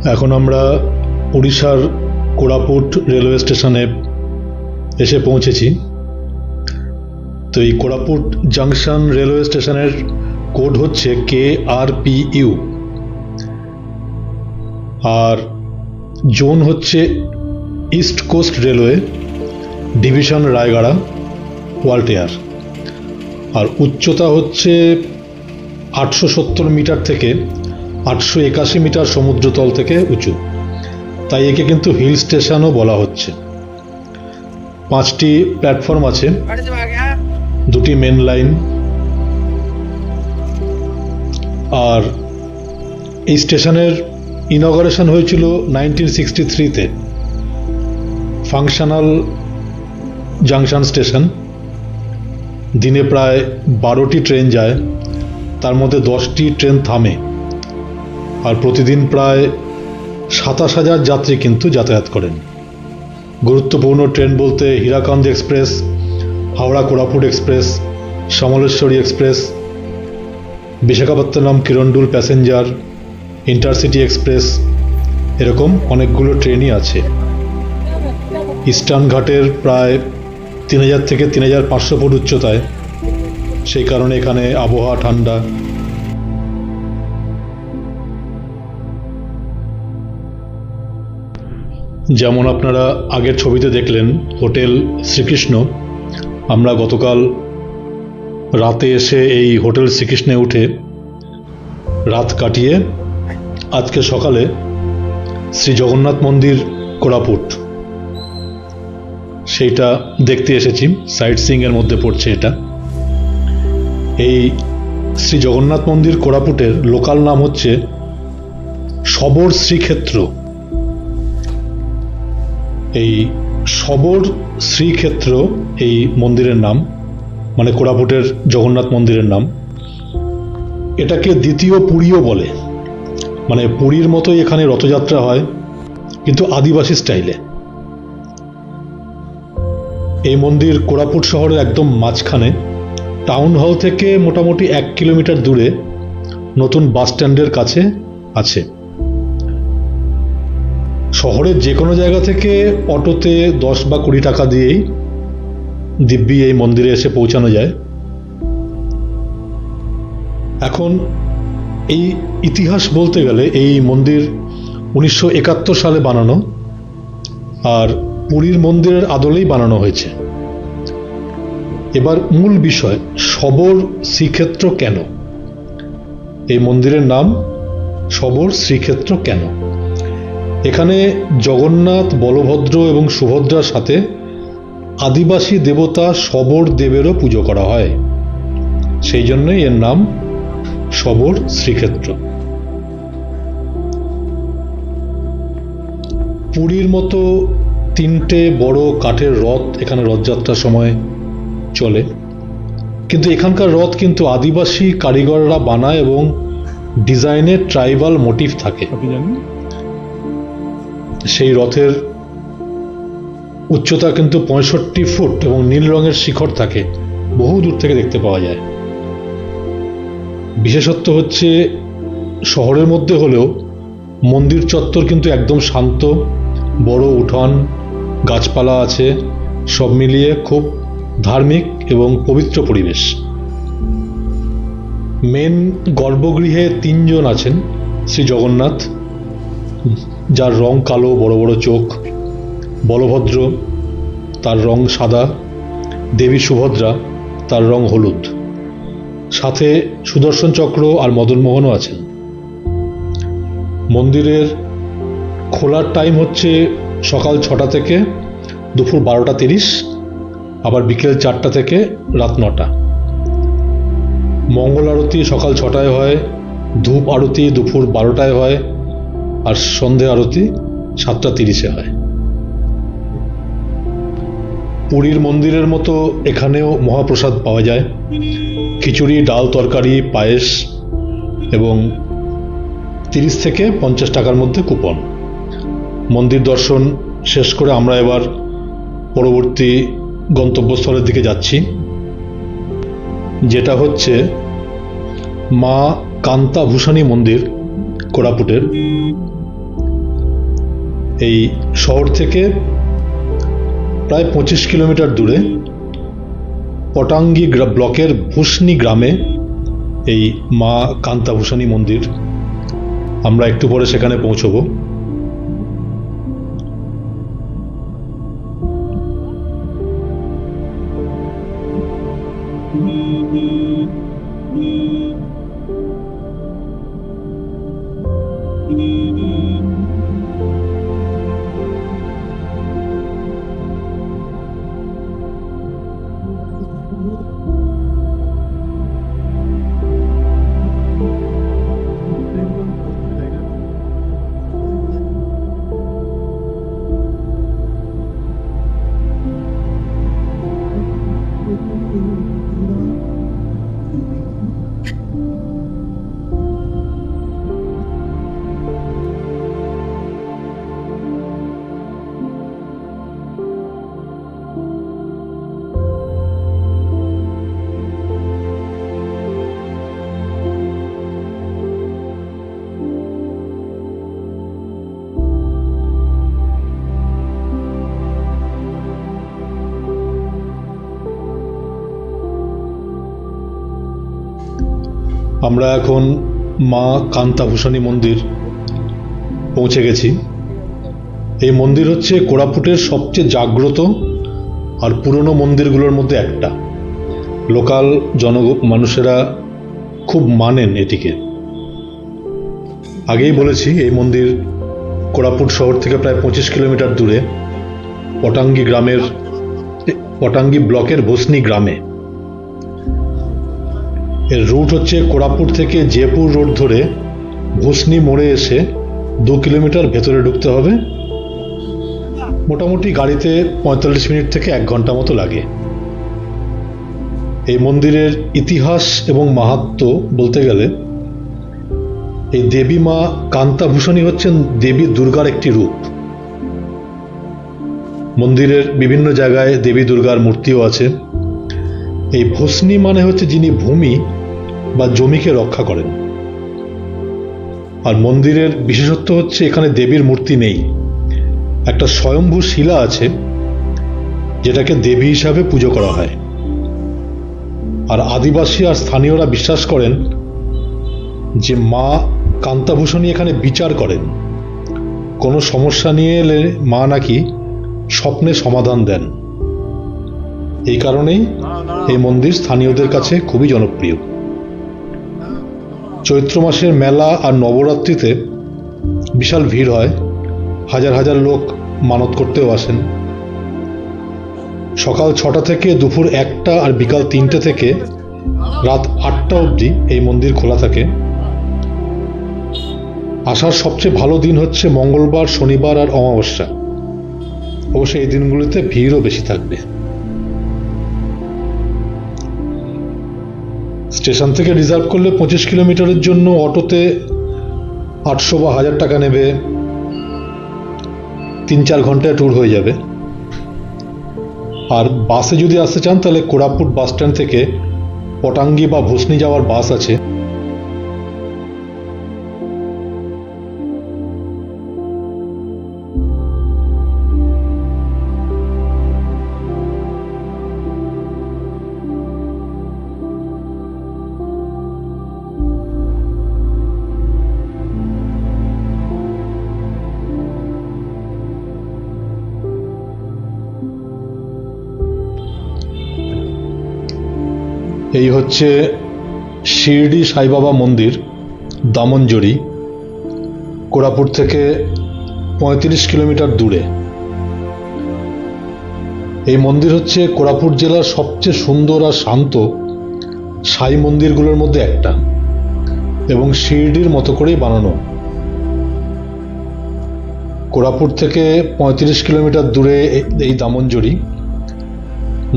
এখন আমরা উড়িষ্যার কোরাপুট রেলওয়ে স্টেশনে এসে পৌঁছেছি। তো এই কোরাপুট জাংশন রেলওয়ে স্টেশনের কোড হচ্ছে KRPU, আর জোন হচ্ছে East Coast Railway division Rayagada Waltair, আর উচ্চতা হচ্ছে 870 মিটার থেকে 881 মিটার সমুদ্রতল থেকে উঁচু, তাই একে কিন্তু হিল স্টেশনও বলা হচ্ছে। 5টি প্ল্যাটফর্ম আছে, 2টি মেন লাইন, আর এই স্টেশনের ইনগরেশন হয়েছিল 1963-তে। ফাংশনাল জাংশন স্টেশন, দিনে প্রায় 12টি ট্রেন যায়, তার মধ্যে 10টি ট্রেন থামে, আর প্রতিদিন প্রায় 27,000 যাত্রী কিন্তু যাতায়াত করেন। গুরুত্বপূর্ণ ট্রেন বলতে Hirakhand express, Howrah Koraput express, Samaleswari express, Visakhapatnam Kirandul passenger, intercity express, এরকম অনেকগুলো ট্রেনই আছে। ইস্টার্ন ঘাটের প্রায় 3000 থেকে 3500 ফুট উচ্চতায়, সেই কারণে এখানে আবহাওয়া ঠান্ডা। যেমন আপনারা আগের ছবিতে দেখলেন হোটেল শ্রীকৃষ্ণ, আমরা গতকাল রাতে এসে এই হোটেল শ্রীকৃষ্ণে উঠে রাত কাটিয়ে আজকে সকালে শ্রী জগন্নাথ মন্দির কোরাপুট সেইটা দেখতে এসেছি। সাইট সিইং এর মধ্যে পড়ছে এটা। এই শ্রী জগন্নাথ মন্দির কোরাপুটের লোকাল নাম হচ্ছে সবর শ্রীক্ষেত্র। এই সবর শ্রীক্ষেত্র এই মন্দিরের নাম, মানে কোরাপুটের জগন্নাথ মন্দিরের নাম। এটাকে দ্বিতীয় পুরীও বলে, মানে পুরীর মতোই এখানে রথযাত্রা হয়, কিন্তু আদিবাসী স্টাইলে। এই মন্দির কোরাপুট শহরের একদম মাঝখানে, টাউন হল থেকে মোটামুটি 1 কিলোমিটার দূরে নতুন বাস স্ট্যান্ডের কাছে আছে। শহরের যে কোনো জায়গা থেকে অটোতে 10 বা 20 টাকা দিয়েই দিব্যি এই মন্দিরে এসে পৌঁছানো যায়। এখন এই ইতিহাস বলতে গেলে এই মন্দির 1971 সালে বানানো, আর পুরীর মন্দিরের আদলেই বানানো হয়েছে। এবার মূল বিষয়, সবর শ্রীক্ষেত্র কেন? এই মন্দিরের নাম সবর শ্রীক্ষেত্র কেন? এখানে জগন্নাথ, বলভদ্র এবং সুভদ্রার সাথে আদিবাসী দেবতা সবর দেবেরও পুজো করা হয়, সেই জন্যই এর নাম সবর শ্রীক্ষেত্র। পুরীর মতো 3টে বড় কাঠের রথ এখানে রথযাত্রার সময় চলে, কিন্তু এখানকার রথ কিন্তু আদিবাসী কারিগররা বানায় এবং ডিজাইনে ট্রাইবাল মোটিভ থাকে। সেই রথের উচ্চতা কিন্তু 65 ফুট এবং নীল রঙের শিখর থাকে, বহু দূর থেকে দেখতে পাওয়া যায়। বিশেষত্ব হচ্ছে শহরের মধ্যে হলেও মন্দির চত্বর কিন্তু একদম শান্ত, বড় উঠোন, গাছপালা আছে, সব মিলিয়ে খুব ধার্মিক এবং পবিত্র পরিবেশ। মেন গর্ভগৃহে 3 জন আছেন শ্রী জগন্নাথ, যার রং কালো, বড় বড় চোখ, বলভদ্র, তার রং সাদা, দেবী সুভদ্রা, তার রং হলুদ, সাথে সুদর্শন চক্র আর মদনমোহনও আছেন। মন্দিরের খোলার টাইম হচ্ছে সকাল 6টা থেকে দুপুর 12টা 30, আবার বিকেল 4টা থেকে রাত 9টা। মঙ্গল আরতি সকাল 6টায় হয়, ধূপ আরতি দুপুর 12টায় হয়, আর সন্ধে আরতি 7টা 30-এ হয়। পুরীর মন্দিরের মতো এখানেও মহাপ্রসাদ পাওয়া যায়, খিচুড়ি, ডাল, তরকারি, পায়েস, এবং 30 থেকে 50 টাকার মধ্যে কুপন। মন্দির দর্শন শেষ করে আমরা এবার পরবর্তী গন্তব্যস্থলের দিকে যাচ্ছি, যেটা হচ্ছে মা কান্তা ভূষণী মন্দির কোরাপুটের। এই শহর থেকে প্রায় 25 কিলোমিটার দূরে পটাঙ্গি ব্লকের ভুসনি গ্রামে এই মা কান্তাভূষণী মন্দির। আমরা একটু পরে সেখানে পৌঁছবো। আমরা এখন মা কান্তাভূষণী মন্দির পৌঁছে গেছি। এই মন্দির হচ্ছে কোরাপুটের সবচেয়ে জাগ্রত আর পুরনো মন্দিরগুলোর মধ্যে একটা। লোকাল মানুষেরা খুব মানেন এটিকে। আগেই বলেছি এই মন্দির কোরাপুট শহর থেকে প্রায় 25 কিলোমিটার দূরে পটাঙ্গি ব্লকের ভুসনি গ্রামে। এর রুট হচ্ছে কোরাপুট থেকে জয়পুর রোড ধরে ভুসনি মোড়ে এসে 2 কিলোমিটার ভেতরে ঢুকতে হবে। মোটামুটি গাড়িতে 45 মিনিট থেকে 1 ঘন্টা মতো লাগে। এই মন্দিরের ইতিহাস এবং মাহাত্ম্য বলতে গেলে, এই দেবী মা কান্তাভূষণী হচ্ছেন দেবী দুর্গার একটি রূপ। মন্দিরের বিভিন্ন জায়গায় দেবী দুর্গার মূর্তিও আছে। এই ভুসনি মানে হচ্ছে যিনি ভূমি বা জমিকে রক্ষা করেন। আর মন্দিরের বিশেষত্ব হচ্ছে এখানে দেবীর মূর্তি নেই, একটা স্বয়ম্ভূ শিলা আছে যেটাকে দেবী হিসাবে পুজো করা হয়। আর আদিবাসী আর স্থানীয়রা বিশ্বাস করেন যে মা কান্তাভূষণী এখানে বিচার করেন। কোনো সমস্যা নিয়ে এলে মা নাকি স্বপ্নে সমাধান দেন। এই কারণেই এই মন্দির স্থানীয়দের কাছে খুবই জনপ্রিয়। চৈত্র মাসের মেলা আর নবরাত্রিতে বিশাল ভিড় হয়, হাজার হাজার লোক মানত করতেও আসেন। সকাল 6টা থেকে দুপুর 1টা আর বিকাল 3টে থেকে রাত 8টা অবধি এই মন্দির খোলা থাকে। আসার সবচেয়ে ভালো দিন হচ্ছে মঙ্গলবার, শনিবার আর অমাবস্যা। অবশ্য এই দিনগুলিতে ভিড়ও বেশি থাকবে। স্টেশন থেকে রিজার্ভ করলে 25 কিলোমিটারের জন্য অটোতে 800 বা 1000 টাকা নেবে। 3-4 ঘন্টায় ট্যুর হয়ে যাবে। আর বাসে যদি আসতে চান তাহলে কোরাপুট বাস স্ট্যান্ড থেকে পটাঙ্গি বা ভুসনি যাওয়ার বাস আছে। এই হচ্ছে শিরডি সাই বাবা মন্দির, দামনজড়ি, কোরাপুট থেকে 35 কিলোমিটার দূরে। এই মন্দির হচ্ছে কোরাপুট জেলার সবচেয়ে সুন্দর আর শান্ত সাই মন্দিরগুলোর মধ্যে একটা, এবং শিরডির মতো করেই বানানো। কোরাপুট থেকে 35 কিলোমিটার দূরে এই দামনজড়ি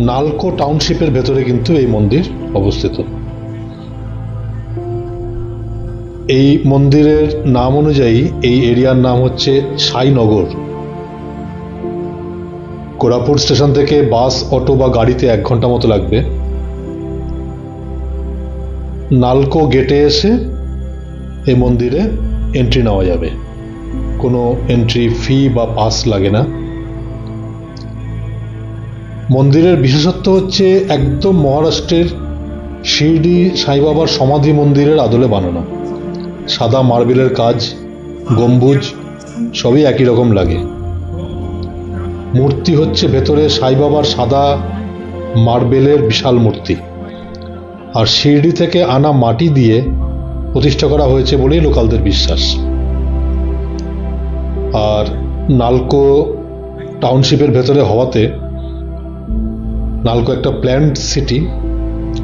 নালকো টাউনশিপের ভেতরে কিন্তু এই মন্দির অবস্থিত। এই মন্দিরের নাম অনুযায়ী এই এরিয়ার নাম হচ্ছে সাইনগর। কোরাপুট স্টেশন থেকে বাস, অটো বা গাড়িতে 1 ঘন্টা মতো লাগবে। নালকো গেটে এসে এই মন্দিরে এন্ট্রি নেওয়া যাবে। কোনো এন্ট্রি ফি বা পাস লাগে না। মন্দিরের বিশেষত্ব হচ্ছে একদম মহারাষ্ট্রের শিরডি সাই বাবার সমাধি মন্দিরের আদলে বানানো। সাদা মার্বেলের কাজ, গম্বুজ সবই একই রকম লাগে। মূর্তি হচ্ছে ভেতরে সাই বাবার সাদা মার্বেলের বিশাল মূর্তি, আর শিরডি থেকে আনা মাটি দিয়ে প্রতিষ্ঠা করা হয়েছে বলেই লোকালদের বিশ্বাস। আর নালকো টাউনশিপের ভেতরে হওয়াতে, নালকো একটা প্ল্যান্ড সিটি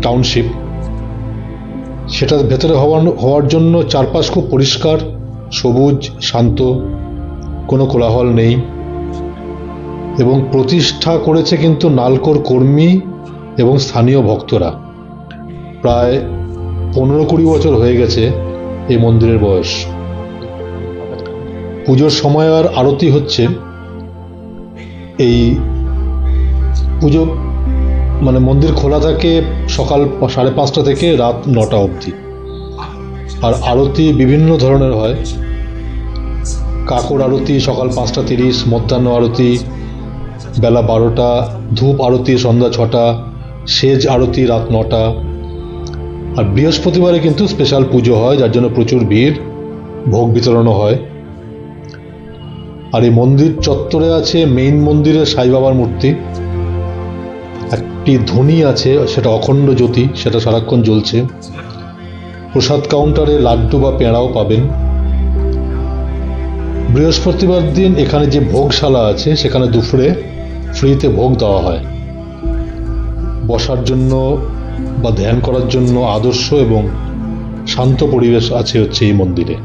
টাউনশিপ, সেটার ভেতরে হওয়ার জন্য চারপাশ খুব পরিষ্কার, সবুজ, শান্ত, কোনো কোলাহল নেই। এবং প্রতিষ্ঠা করেছে কিন্তু নালকোর কর্মী এবং স্থানীয় ভক্তরা। প্রায় 15-20 বছর হয়ে গেছে এই মন্দিরের বয়স। পুজোর সময় আর আরতি হচ্ছে। এই পুজো মানে মন্দির খোলা থাকে সকাল 5:30 থেকে রাত 9টা অবধি। আর আরতি বিভিন্ন ধরনের হয়। কাকর আরতি সকাল 5:30, মধ্যাহ্ন আরতি বেলা 12টা, ধূপ আরতি সন্ধ্যা 6টা, সেজ আরতি রাত 9টা। আর বৃহস্পতিবারে কিন্তু স্পেশাল পুজো হয়, যার জন্য প্রচুর ভিড়, ভোগ বিতরণও হয়। আর এই মন্দির চত্বরে আছে মেইন মন্দিরের সাই বাবার মূর্তি। একটি ধ্বনি আছে, সেটা অখণ্ড জ্যোতি, সেটা সারাক্ষণ জ্বলছে। প্রসাদ কাউন্টারে লাড্ডু বা পেঁড়াও পাবেন। বৃহস্পতিবার দিন এখানে যে ভোগশালা আছে সেখানে দুপুরে ফ্রিতে ভোগ দেওয়া হয়। বসার জন্য বা ধ্যান করার জন্য আদর্শ এবং শান্ত পরিবেশ আছে হচ্ছে এই মন্দিরে।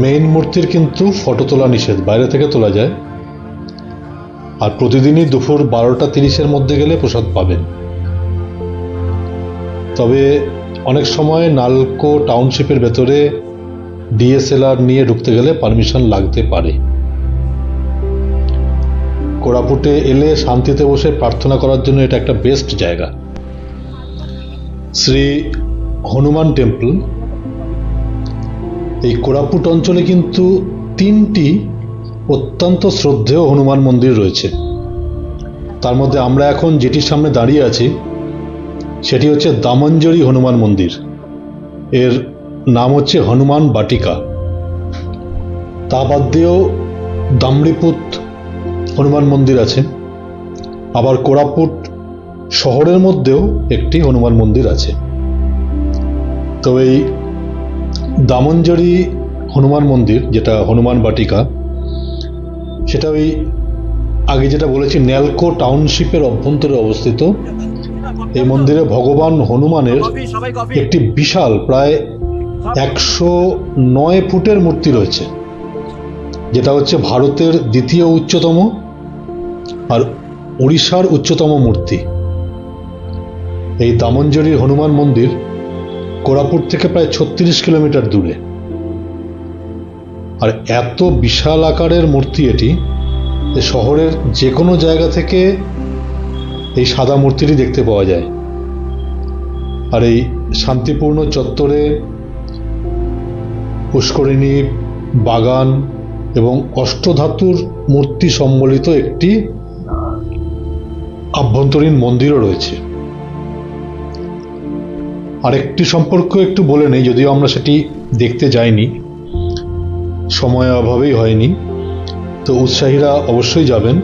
মেইন মূর্তির কিন্তু ফটো তোলা নিষেধ, বাইরে থেকে তোলা যায়। আর প্রতিদিনই দুপুর 12:30-এর মধ্যে গেলে প্রসাদ পাবেন। তবে অনেক সময় নালকো টাউনশিপের ভেতরে ডিএসএলআর নিয়ে ঢুকতে গেলে পারমিশন লাগতে পারে। কোরাপুটে এলে শান্তিতে বসে প্রার্থনা করার জন্য এটা একটা বেস্ট জায়গা। শ্রী হনুমান টেম্পল। এই কোরাপুট অঞ্চলে কিন্তু 3টি অত্যন্ত শ্রদ্ধেয় হনুমান মন্দির রয়েছে। তার মধ্যে আমরা এখন যেটির সামনে দাঁড়িয়ে আছি সেটি হচ্ছে দামঞ্জরি হনুমান মন্দির। এর নাম হচ্ছে হনুমান বাটিকা। তা বাদ দিয়েও দামড়িপুত হনুমান মন্দির আছে। আবার কোরাপুট শহরের মধ্যেও একটি হনুমান মন্দির আছে। তো এই দামঞ্জরি হনুমান মন্দির, যেটা হনুমান বাটিকা, সেটা ওই আগে যেটা বলেছি নালকো টাউনশিপের অভ্যন্তরে অবস্থিত। এই মন্দিরে ভগবান হনুমানের একটি বিশাল প্রায় 109 ফুটের মূর্তি রয়েছে, যেটা হচ্ছে ভারতের দ্বিতীয় উচ্চতম আর উড়িষ্যার উচ্চতম মূর্তি। এই দামঞ্জরি হনুমান মন্দির কোরাপুট থেকে প্রায় 36 কিলোমিটার দূরে। আর এত বিশাল আকারের মূর্তি এটি, শহরের যে কোনো জায়গা থেকে এই সাদা মূর্তিটি দেখতে পাওয়া যায়। আর এই শান্তিপূর্ণ চত্বরে পুষ্করিণী, বাগান এবং অষ্টধাতুর মূর্তি সম্বলিত একটি আভ্যন্তরীণ মন্দিরও রয়েছে। আরেকটি সম্পর্ক একটু বলে নেই, যদিও আমরা সেটি দেখতে যাইনি, সময় অভাবেই হয়নি। তো উৎসাহীরা অবশ্যই যাবেন।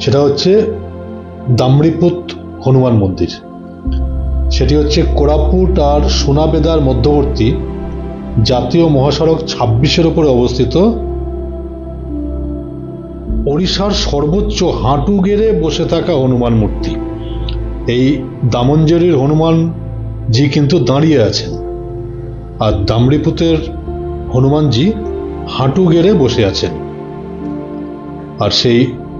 সেটা হচ্ছে দামড়িপুত হনুমান মন্দির। সেটি হচ্ছে কোরাপুট আর সোনাবেদার মধ্যবর্তী জাতীয় মহাসড়ক 26-এর উপরে অবস্থিত। ওড়িশার সর্বোচ্চ হাঁটু গেড়ে বসে থাকা হনুমান মূর্তি। এই দামঞ্জরির হনুমান জি কিন্তু দাঁড়িয়ে আছেন, আর দামড়িপুতের হনুমানজি হাঁটু গেড়ে বসে আছেন। আর সেই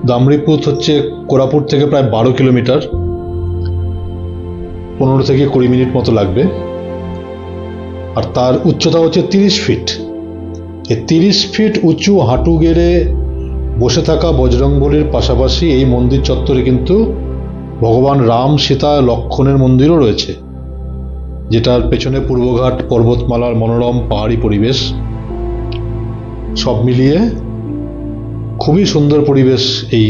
দামড়িপুত হচ্ছে কোরাপুট থেকে প্রায় 12 কিলোমিটার, 15 থেকে 20 মিনিট মতো লাগবে। আর তার উচ্চতা হচ্ছে 30 ফিট। এই 30 ফিট উঁচু হাঁটু গেড়ে বসে থাকা বজরংবলীর পাশাপাশি এই মন্দির চত্বরে কিন্তু ভগবান রাম, সীতা, লক্ষ্মণের মন্দিরও রয়েছে। যেটার পেছনে পূর্বঘাট পর্বতমালার মনোরম পাহাড়ি পরিবেশ, সব মিলিয়ে খুবই সুন্দর পরিবেশ এই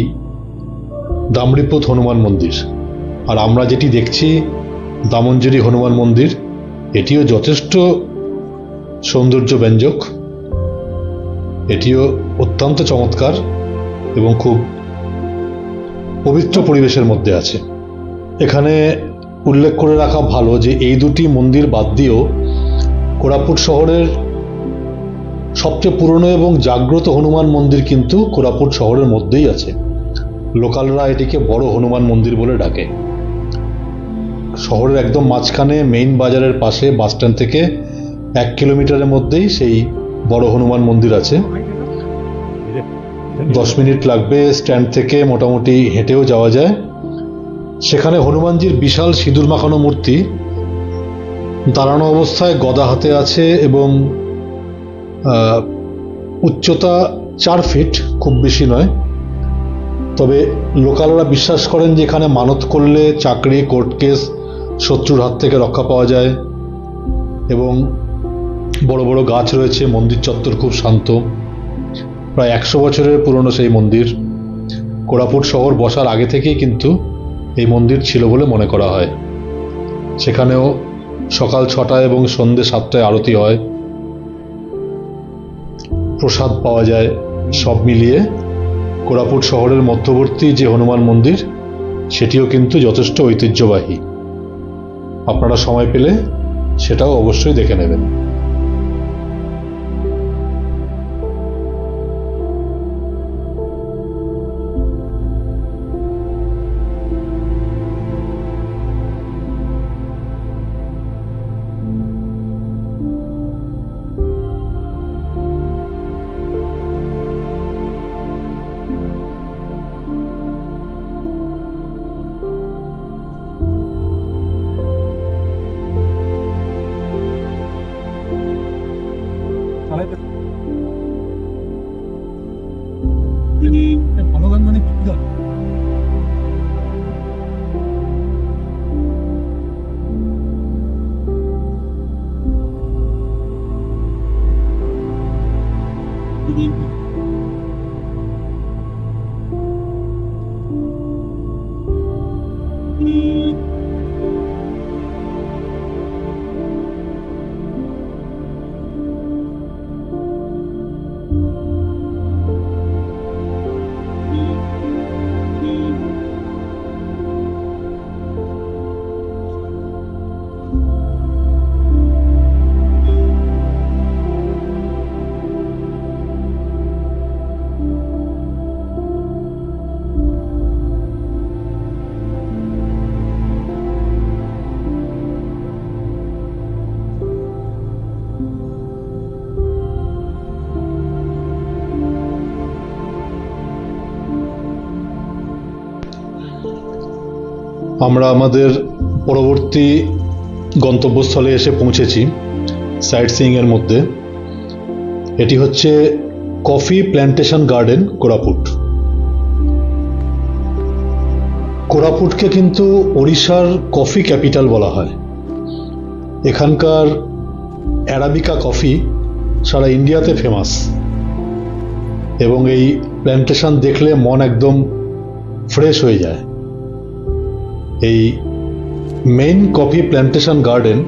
দামড়িপুত হনুমান মন্দির। আর আমরা যেটি দেখছি দামঞ্জুরি হনুমান মন্দির, এটিও যথেষ্ট সৌন্দর্য ব্যঞ্জক, এটিও অত্যন্ত চমৎকার এবং খুব পবিত্র পরিবেশের মধ্যে আছে। এখানে উল্লেখ করে রাখা ভালো যে এই দুটি মন্দির বাদ দিয়েও কোরাপুট শহরের সবচেয়ে পুরনো এবং জাগ্রত হনুমান মন্দির কিন্তু কোরাপুট শহরের মধ্যেই আছে। লোকালরা এটিকে বড় হনুমান মন্দির বলে ডাকে। শহরের একদম মাঝখানে মেইন বাজারের পাশে বাস স্ট্যান্ড থেকে 1 কিলোমিটারের মধ্যেই সেই বড় হনুমান মন্দির আছে। 10 মিনিট লাগবে স্ট্যান্ড থেকে, মোটামুটি হেঁটেও যাওয়া যায়। সেখানে হনুমানজির বিশাল সিঁদুর মাখানো মূর্তি দাঁড়ানো অবস্থায় গদা হাতে আছে এবং উচ্চতা 4 ফিট, খুব বেশি নয়। তবে লোকালরা বিশ্বাস করেন যে এখানে মানত করলে চাকরি, কোর্ট কেস, শত্রুর হাত থেকে রক্ষা পাওয়া যায়। এবং বড় বড় গাছ রয়েছে, মন্দির চত্বর খুব শান্ত। প্রায় 100 বছরের পুরনো সেই মন্দির। কোরাপুট শহর বসার আগে থেকেই কিন্তু এই মন্দির ছিল বলে মনে করা হয়। সেখানেও সকাল 6টায় এবং সন্ধ্যে 7টায় আরতি হয়, প্রসাদ পাওয়া যায়। সব মিলিয়ে কোরাপুট শহরের মধ্যবর্তী যে হনুমান মন্দির, সেটিও কিন্তু যথেষ্ট ঐতিহ্যবাহী। আপনারা সময় পেলে সেটাও অবশ্যই দেখে নেবেন। ভালো গান মানে কি গান? আমরা আমাদের পরবর্তী গন্তব্যস্থলে এসে পৌঁছেছি সাইট সিইংয়ের মধ্যে। এটি হচ্ছে কফি প্ল্যান্টেশন গার্ডেন কোরাপুট। কোরাপুটকে কিন্তু ওড়িশার কফি ক্যাপিটাল বলা হয়। এখানকার অ্যারাবিকা কফি সারা ইন্ডিয়াতে ফেমাস এবং এই প্ল্যান্টেশন দেখলে মন একদম ফ্রেশ হয়ে যায়। এই মেইন কফি প্ল্যান্টেশন গার্ডেন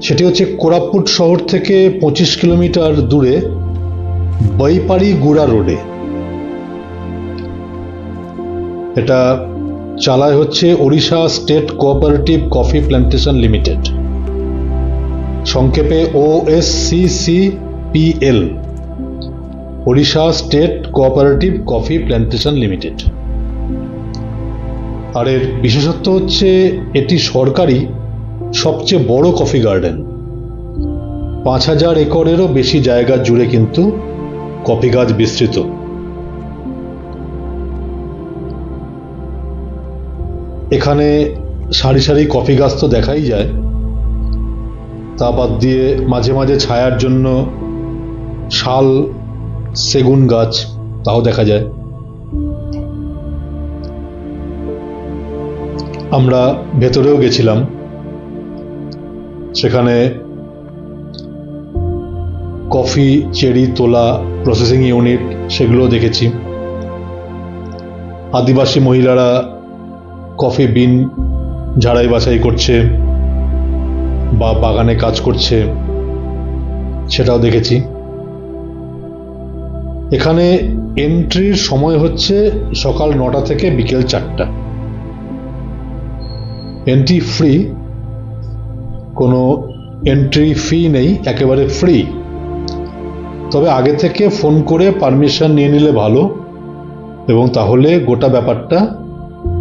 সেটি হচ্ছে কোরাপুট শহর থেকে 25 কিলোমিটার দূরে বৈপাড়ি গুড়া রোডে। এটা চালায় হচ্ছে Odisha state cooperative coffee plantation limited, সংক্ষেপে OSCCPL, Odisha state cooperative coffee plantation limited. আর এর বিশেষত্ব হচ্ছে এটি সরকারি সবচেয়ে বড় কফি গার্ডেন। 5000 একরেরও বেশি জায়গা জুড়ে কিন্তু কফি গাছ বিস্তৃত। এখানে সারি সারি কফি গাছ তো দেখাই যায়, তা বাদ দিয়ে মাঝে মাঝে ছায়ার জন্য শাল, সেগুন গাছ তাও দেখা যায়। আমরা ভেতরেও গেছিলাম, সেখানে কফি চেরি তোলা প্রসেসিং ইউনিট সেগুলো দেখেছি। আদিবাসী মহিলারা কফি বিন ঝাড়াই বাছাই করছে বা বাগানে কাজ করছে, সেটাও দেখেছি। এখানে এন্ট্রির সময় হচ্ছে সকাল 9টা থেকে বিকেল 4টা। এন্ট্রি ফ্রি, কোনো এন্ট্রি ফি নেই, একেবারে ফ্রি। তবে আগে থেকে ফোন করে পারমিশন নিয়ে নিলে ভালো, এবং তাহলে গোটা ব্যাপারটা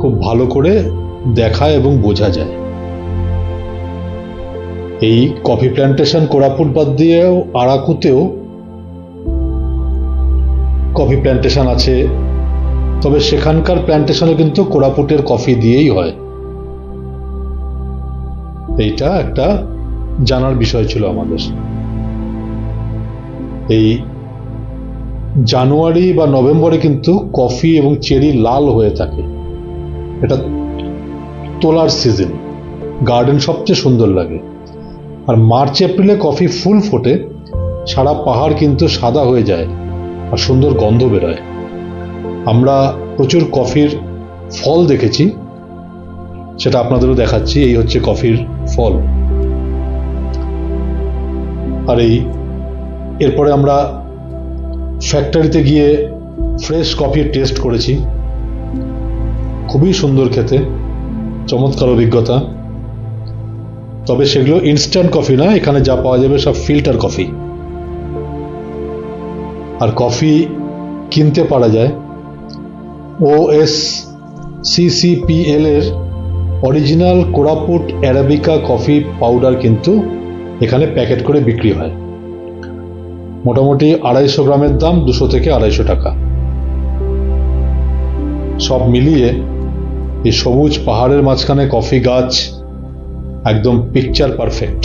খুব ভালো করে দেখা এবং বোঝা যায়। এই কফি প্ল্যান্টেশন কোরাপুট বাদ দিয়েও আরাকুতেও কফি প্ল্যান্টেশন আছে, তবে সেখানকার প্ল্যান্টেশনে কিন্তু কোরাপুটের কফি দিয়েই হয়। এইটা একটা জানার বিষয় ছিল আমাদের। এই জানুয়ারি বা নভেম্বরে কিন্তু কফি এবং চেরি লাল হয়ে থাকে, এটা তোলার সিজন, গার্ডেন সবচেয়ে সুন্দর লাগে। আর মার্চ এপ্রিলে কফি ফুল ফোটে, সারা পাহাড় কিন্তু সাদা হয়ে যায় আর সুন্দর গন্ধ বেরোয়। আমরা প্রচুর কফির ফল দেখেছি, সেটা আপনাদেরও দেখাচ্ছি। এই হচ্ছে কফির ফল। আর এরপরে আমরা ফ্যাক্টরিতে গিয়ে ফ্রেশ কফির টেস্ট করেছি, খুবই সুন্দর খেতে, চমৎকার অভিজ্ঞতা। তবে সেগুলো ইনস্ট্যান্ট কফি না, এখানে যা পাওয়া যাবে সব ফিল্টার কফি। আর কফি কিনতে পারা যায়। OSCCPL এর original Koraput arabica coffee powder কিন্তু এখানে প্যাকেট করে বিক্রি হয়। মোটামুটি 250 গ্রামের দাম 200 থেকে 250 টাকা। সব মিলিয়ে এই সবুজ পাহাড়ের মাঝখানে কফি গাছ একদম পিকচার পারফেক্ট।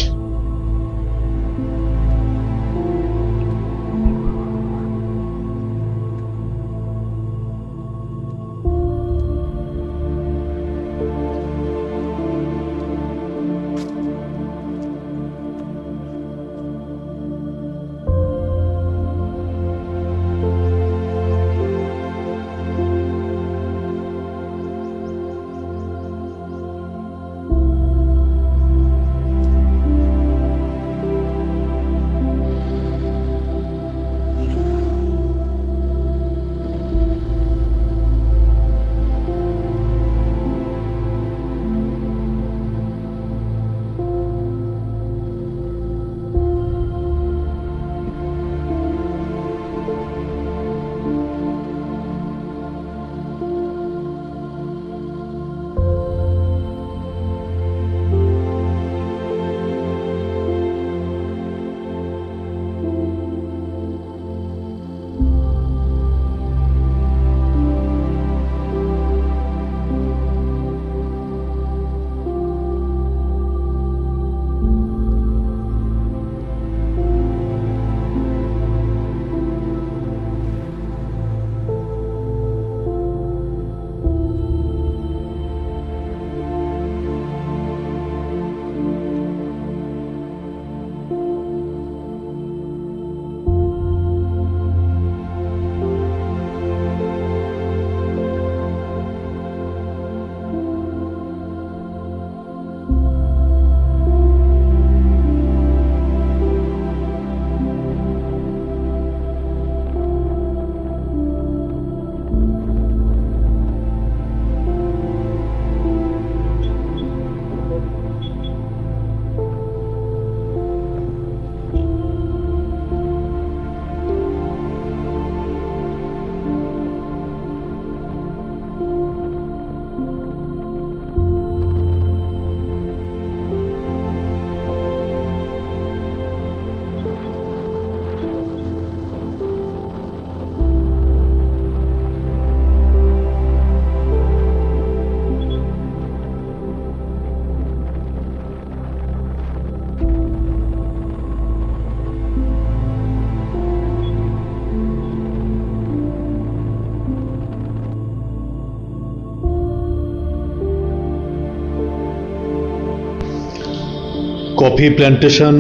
কফি প্ল্যান্টেশন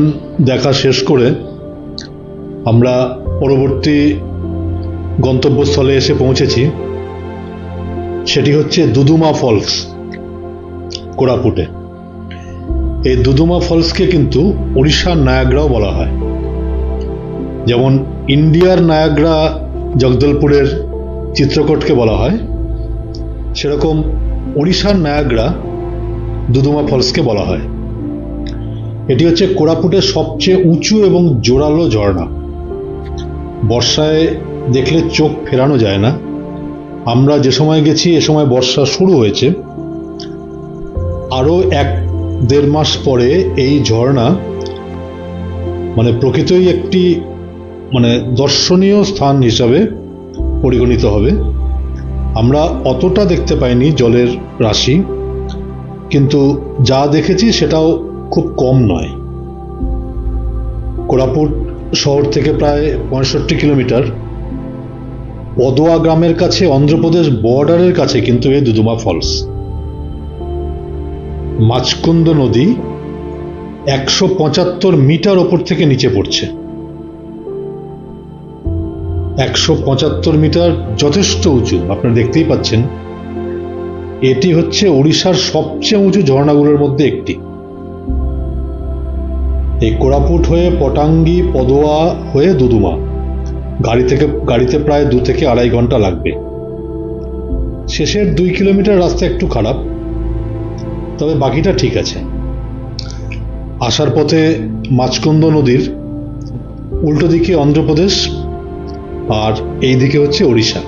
দেখা শেষ করে আমরা পরবর্তী গন্তব্যস্থলে এসে পৌঁছেছি। সেটি হচ্ছে দুদুমা ফলস, কোরাপুটে। এই দুদুমা ফলসকে কিন্তু ওড়িশার নায়াগ্রাও বলা হয়। যেমন ইন্ডিয়ার নায়াগ্রা জগদলপুরের চিত্রকূটকে বলা হয়, সেরকম ওড়িশার নায়াগ্রা দুদুমা ফলসকে বলা হয়। এটি হচ্ছে কোরাপুটের সবচেয়ে উঁচু এবং জোরালো ঝর্ণা। বর্ষায় দেখলে চোখ ফেরানো যায় না। আমরা যে সময় গেছি এ সময় বর্ষা শুরু হয়েছে। আরও 1-1.5 মাস পরে এই ঝর্ণা প্রকৃতই একটি দর্শনীয় স্থান হিসাবে পরিগণিত হবে। আমরা অতটা দেখতে পাইনি জলের রাশি, কিন্তু যা দেখেছি সেটাও খুব কম নয়। কোরাপুট শহর থেকে প্রায় 65 কিলোমিটার। পদোয়া গ্রামের কাছে, অন্ধ্রপ্রদেশ বর্ডারের কাছে কিন্তু এই দুদুমা ফলস। মাচকুন্দ নদী 175 মিটার ওপর থেকে নিচে পড়ছে। 175 মিটার যথেষ্ট উঁচু, আপনারা দেখতেই পাচ্ছেন। এটি হচ্ছে ওড়িশার সবচেয়ে উঁচু ঝর্ণাগুলোর মধ্যে একটি। এই কোরাপুট হয়ে পটাঙ্গি, পদোয়া হয়ে দুদুমা গাড়িতে প্রায় 2 থেকে 2.5 ঘন্টা লাগবে। শেষের 2 কিলোমিটার রাস্তা একটু খারাপ, তবে বাকিটা ঠিক আছে। আসার পথে মাচকুন্দ নদীর উল্টো দিকে অন্ধ্রপ্রদেশ আর এই দিকে হচ্ছে ওড়িশা।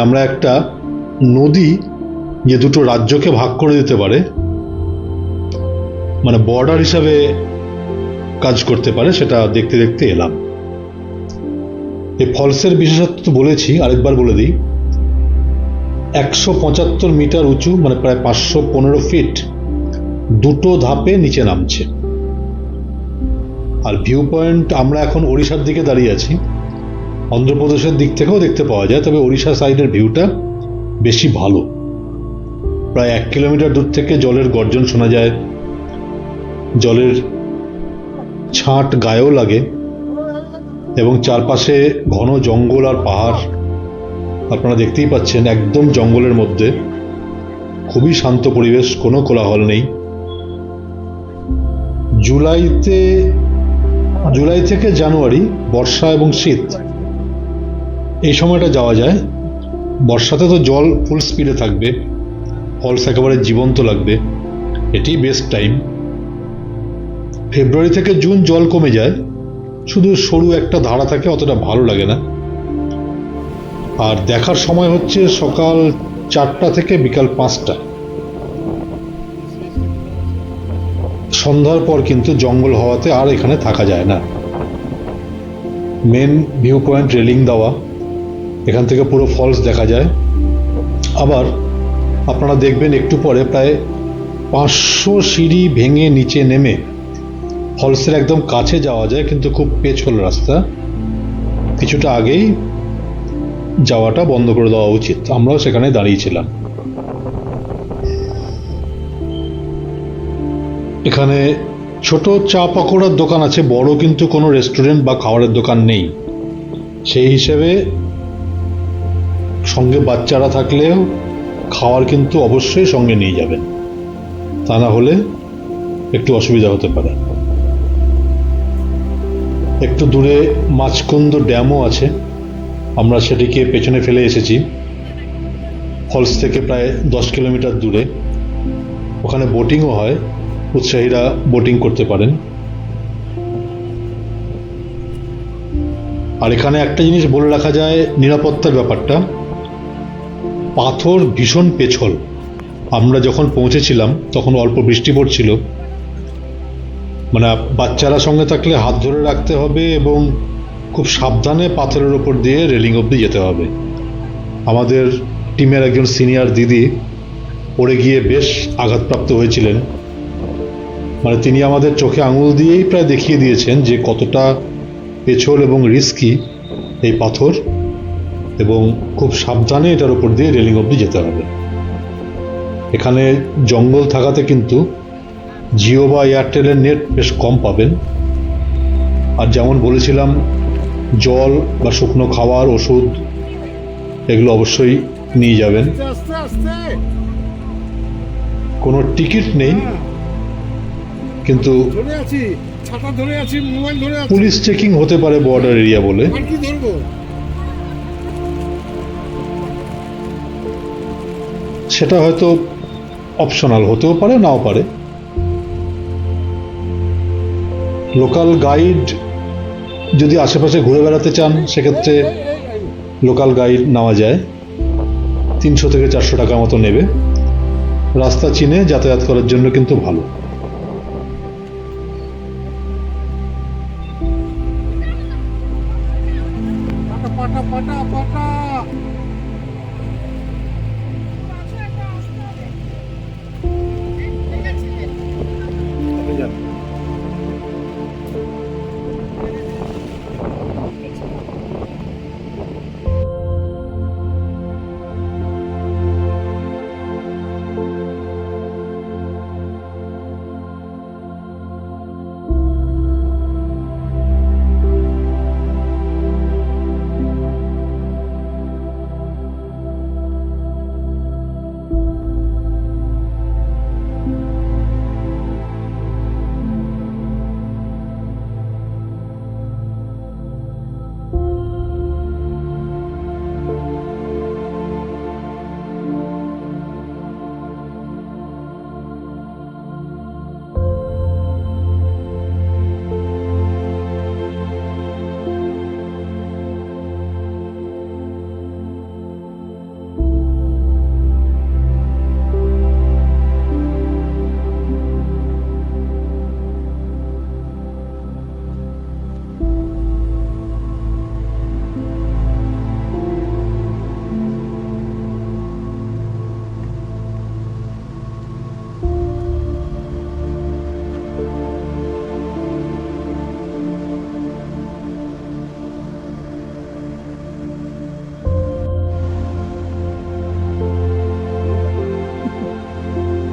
আমরা একটা নদী যে দুটো রাজ্যকে ভাগ করে দিতে পারে, বর্ডার হিসাবে কাজ করতে পারে, সেটা দেখতে দেখতে এলাম। এই ফলসের বিশেষত্ব বলেছি, আরেকবার বলে দিই। 175 মিটার উঁচু, প্রায় 515 ফিট, দুটো ধাপে নিচে নামছে। আর ভিউ পয়েন্ট, আমরা এখন ওড়িশার দিকে দাঁড়িয়ে আছি। অন্ধ্রপ্রদেশের দিক থেকেও দেখতে পাওয়া যায়, তবে ওড়িশা সাইডের ভিউটা বেশি ভালো। প্রায় 1 কিলোমিটার দূর থেকে জলের গর্জন শোনা যায়, জলের ছাঁট গায়েও লাগে, এবং চারপাশে ঘন জঙ্গল আর পাহাড়। আপনারা দেখতেই পাচ্ছেন, একদম জঙ্গলের মধ্যে, খুবই শান্ত পরিবেশ, কোনো কোলাহল নেই। জুলাই থেকে জানুয়ারি, বর্ষা এবং শীত, এই সময়টা যাওয়া যায়। বর্ষাতে তো জল ফুল স্পিডে থাকবে, ফলস একেবারে জীবন্ত লাগবে, এটি বেস্ট টাইম। ফেব্রুয়ারি থেকে জুন জল কমে যায়, শুধু সরু একটা ধারা থাকে, অতটা ভালো লাগে না। আর দেখার সময় হচ্ছে সকাল 4টা থেকে বিকাল 5টা। সন্ধ্যার পর কিন্তু জঙ্গল হওয়াতে আর এখানে থাকা যায় না। মেন ভিউ পয়েন্ট রেলিং দেওয়া, এখান থেকে পুরো ফলস দেখা যায়। আবার আপনারা দেখবেন একটু পরে প্রায় 500 সিঁড়ি ভেঙে নিচে নেমে ফলসের একদম কাছে যাওয়া যায়, কিন্তু খুব পেছল রাস্তা। কিছুটা আগেই যাওয়াটা বন্ধ করে দেওয়া উচিত। আমরাও সেখানে দাঁড়িয়েছিলাম। এখানে ছোট চা পকোড়ার দোকান আছে, বড় কিন্তু কোনো রেস্টুরেন্ট বা খাবারের দোকান নেই। সেই হিসেবে সঙ্গে বাচ্চারা থাকলেও খাওয়ার কিন্তু অবশ্যই সঙ্গে নিয়ে যাবেন, তা না হলে একটু অসুবিধা হতে পারে। একটু দূরে মাচকুন্দ ড্যামও আছে, আমরা সেটিকে পেছনে ফেলে এসেছি। ফলস থেকে প্রায় 10 কিলোমিটার দূরে। ওখানে বোটিংও হয়, উৎসাহীরা বোটিং করতে পারেন। আর এখানে একটা জিনিস বলে রাখা যায়, নিরাপত্তার ব্যাপারটা। পাথর ভীষণ পেছল। আমরা যখন পৌঁছেছিলাম তখন অল্প বৃষ্টি পড়ছিল। বাচ্চারা সঙ্গে থাকলে হাত ধরে রাখতে হবে এবং খুব সাবধানে পাথরের ওপর দিয়ে রেলিং অবধি যেতে হবে। আমাদের টিমের একজন সিনিয়র দিদি পড়ে গিয়ে বেশ আঘাতপ্রাপ্ত হয়েছিলেন। তিনি আমাদের চোখে আঙুল দিয়েই প্রায় দেখিয়ে দিয়েছেন যে কতটা পেছল এবং রিস্কি এই পাথর, এবং খুব সাবধানে এটার উপর দিয়ে রেলিং অবধি যেতে হবে। এখানে জঙ্গল থাকাতে কিন্তু জিও বা এয়ারটেলের নেট বেশ কম পাবেন। আর যেমন বলেছিলাম, জল বা শুকনো খাবার, ওষুধ এগুলো অবশ্যই নিয়ে যাবেন। আস্তে আস্তে। কোনো টিকিট নেই, কিন্তু ধরে আছি, ছাতা ধরে আছি, মোবাইল ধরে আছি। পুলিশ চেকিং হতে পারে বর্ডার এরিয়া বলে। আর কি ধরবো? সেটা হয়তো অপশনাল হতেও পারে, নাও পারে। লোকাল গাইড যদি আশেপাশে ঘুরে বেড়াতে চান, সেক্ষেত্রে লোকাল গাইড নেওয়া যায়। 300 থেকে 400 টাকা মতো নেবে। রাস্তা চিনে যাতায়াত করার জন্য কিন্তু ভালো। পাটা পাটা পাটা পাটা।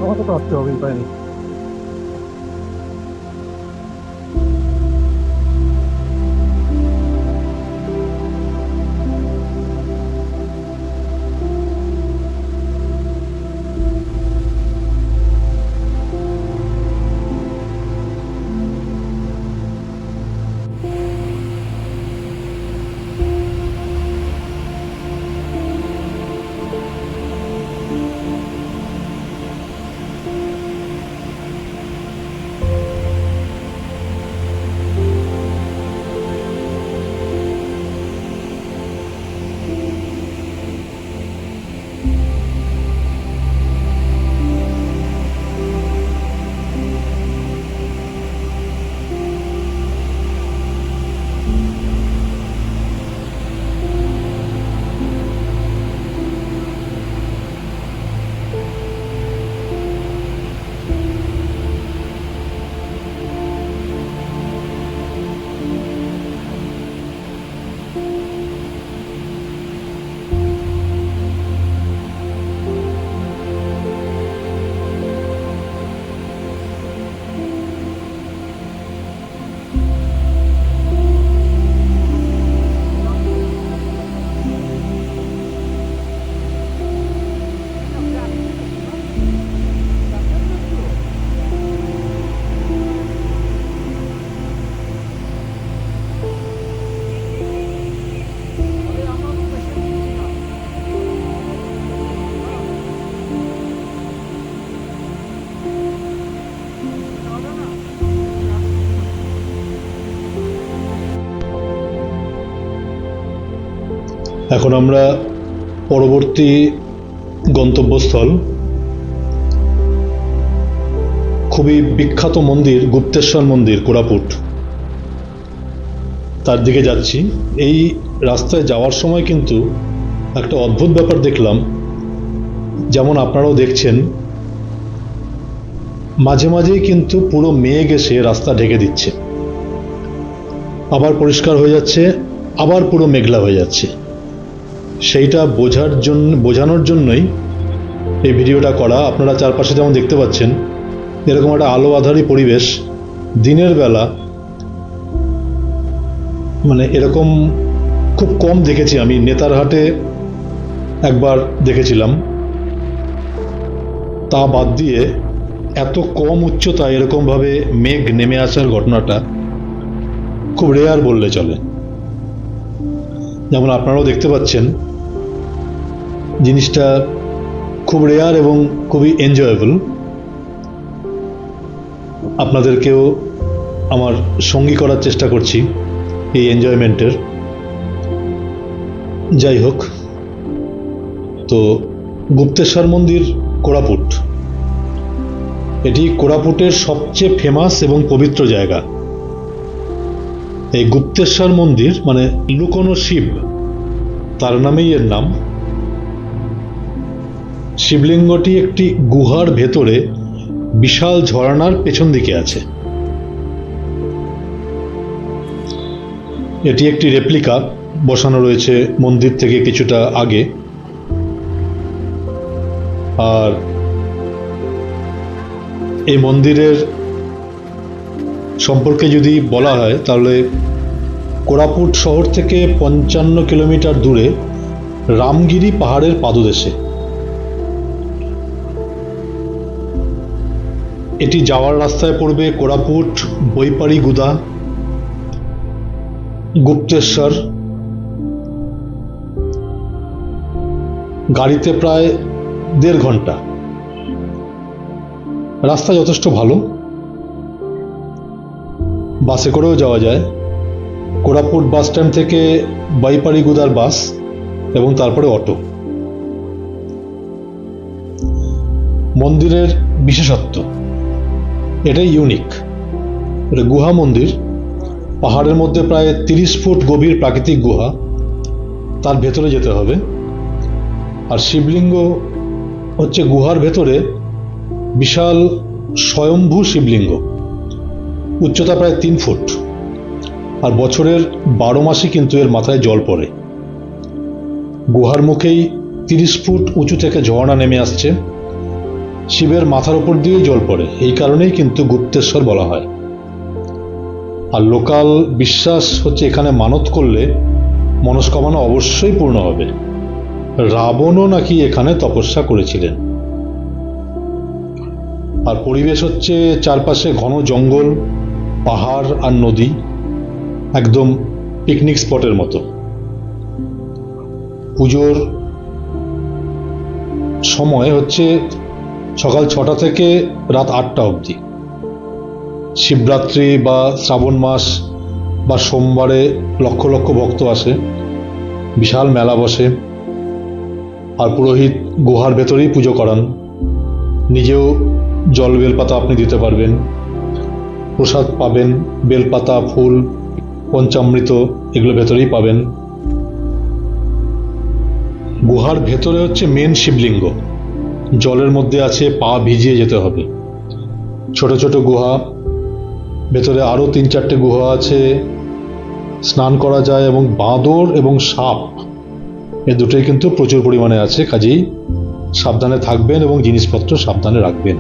আমাকে তো আসতে হবে, উপায় নেই। এখন আমরা পরবর্তী গন্তব্যস্থল, খুবই বিখ্যাত মন্দির গুপ্তেশ্বর মন্দির, কোরাপুট, তার দিকে যাচ্ছি। এই রাস্তায় যাওয়ার সময় কিন্তু একটা অদ্ভুত ব্যাপার দেখলাম, যেমন আপনারাও দেখছেন, মাঝে মাঝেই কিন্তু পুরো মেঘ এসে রাস্তা ঢেকে দিচ্ছে, আবার পরিষ্কার হয়ে যাচ্ছে, আবার পুরো মেঘলা হয়ে যাচ্ছে। সেইটা বোঝানোর জন্যই এই ভিডিওটা করা। আপনারা চারপাশে যেমন দেখতে পাচ্ছেন, এরকম একটা আলো আঁধারি পরিবেশ দিনের বেলা মানে এরকম খুব কম দেখেছি। আমি নেতারহাটে একবার দেখেছিলাম, তা বাদ দিয়ে এত কম উচ্চতায় এরকমভাবে মেঘ নেমে আসার ঘটনাটা খুব রেয়ার বললে চলে। যেমন আপনারাও দেখতে পাচ্ছেন, জিনিসটা খুব রেয়ার এবং খুবই এনজয়েবল। আপনাদেরকেও আমার সঙ্গী করার চেষ্টা করছি এই এনজয়মেন্টের। যাই হোক, তো গুপ্তেশ্বর মন্দির কোরাপুট, এটি কোরাপুটের সবচেয়ে ফেমাস এবং পবিত্র জায়গা। এই গুপ্তেশ্বর মন্দির মানে লুকোনো শিব, তার নামেই এর নাম। শিবলিঙ্গটি একটি গুহার ভেতরে বিশাল ঝর্ণার পেছন দিকে আছে। এটি একটি রেপ্লিকা বসানো রয়েছে মন্দির থেকে কিছুটা আগে। আর এই মন্দিরের সম্পর্কে যদি বলা হয় তাহলে কোরাপুট শহর থেকে 55 কিলোমিটার দূরে রামগিরি পাহাড়ের পাদদেশে। এটি যাওয়ার রাস্তায় পড়বে কোরাপুট, বৈপারীগুদা, গুপ্তেশ্বর। গাড়িতে প্রায় 1.5 ঘন্টা। রাস্তা যথেষ্ট ভালো, বাসে করেও যাওয়া যায়। কোরাপুট বাস স্ট্যান্ড থেকে বৈপারীগুদার বাস এবং তারপরে অটো। মন্দিরের বিশেষত্ব, এটাই ইউনিক। এটা গুহা মন্দির, পাহাড়ের মধ্যে প্রায় 30 ফুট গভীর প্রাকৃতিক গুহা, তার ভেতরে যেতে হবে। আর শিবলিঙ্গ হচ্ছে গুহার ভেতরে বিশাল স্বয়ম্ভু শিবলিঙ্গ, উচ্চতা প্রায় 3 ফুট। আর বছরের 12 মাসই কিন্তু এর মাথায় জল পড়ে। গুহার মুখেই 30 ফুট উঁচু থেকে ঝর্ণা নেমে আসছে, শিবের মাথার উপর দিয়েই জল পড়ে। এই কারণেই কিন্তু গুপ্তেশ্বর বলা হয়। আর লোকাল বিশ্বাস হচ্ছে এখানে মানত করলে মনস্কামনা অবশ্যই পূর্ণ হবে। রাবণও নাকি এখানে তপস্যা করেছিলেন। আর পরিবেশ হচ্ছে চারপাশে ঘন জঙ্গল, পাহাড় আর নদী, একদম পিকনিক স্পটের মতো। পুজোর সময় হচ্ছে সকাল 6টা থেকে রাত 8টা অবধি। শিবরাত্রি বা শ্রাবণ মাস বা সোমবারে লক্ষ লক্ষ ভক্ত আসে, বিশাল মেলা বসে। আর পুরোহিত গুহার ভেতরেই পুজো করান, নিজেও জল বেলপাতা আপনি দিতে পারবেন, প্রসাদ পাবেন, বেলপাতা, ফুল, পঞ্চামৃত এগুলো ভেতরেই পাবেন। গুহার ভেতরে হচ্ছে মেন শিবলিঙ্গ, জলের মধ্যে আছে, পা ভিজিয়ে যেতে হবে। ছোট ছোট গুহা, ভেতরে আরো 3-4টে গুহা আছে, স্নান করা যায়। এবং বাঁদর এবং সাপ এ দুটোই কিন্তু প্রচুর পরিমাণে আছে, কাজেই সাবধানে থাকবেন এবং জিনিসপত্র সাবধানে রাখবেন।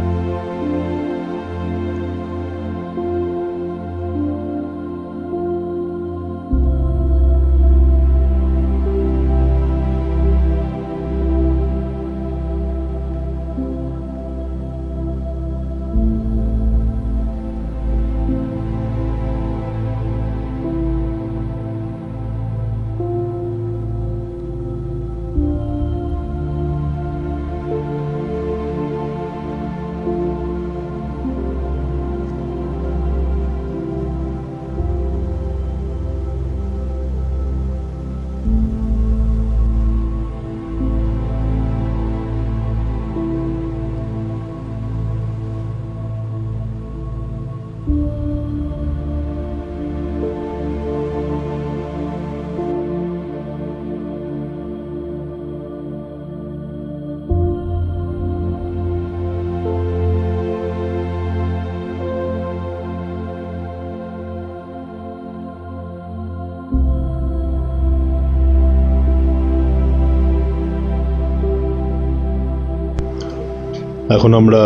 এখন আমরা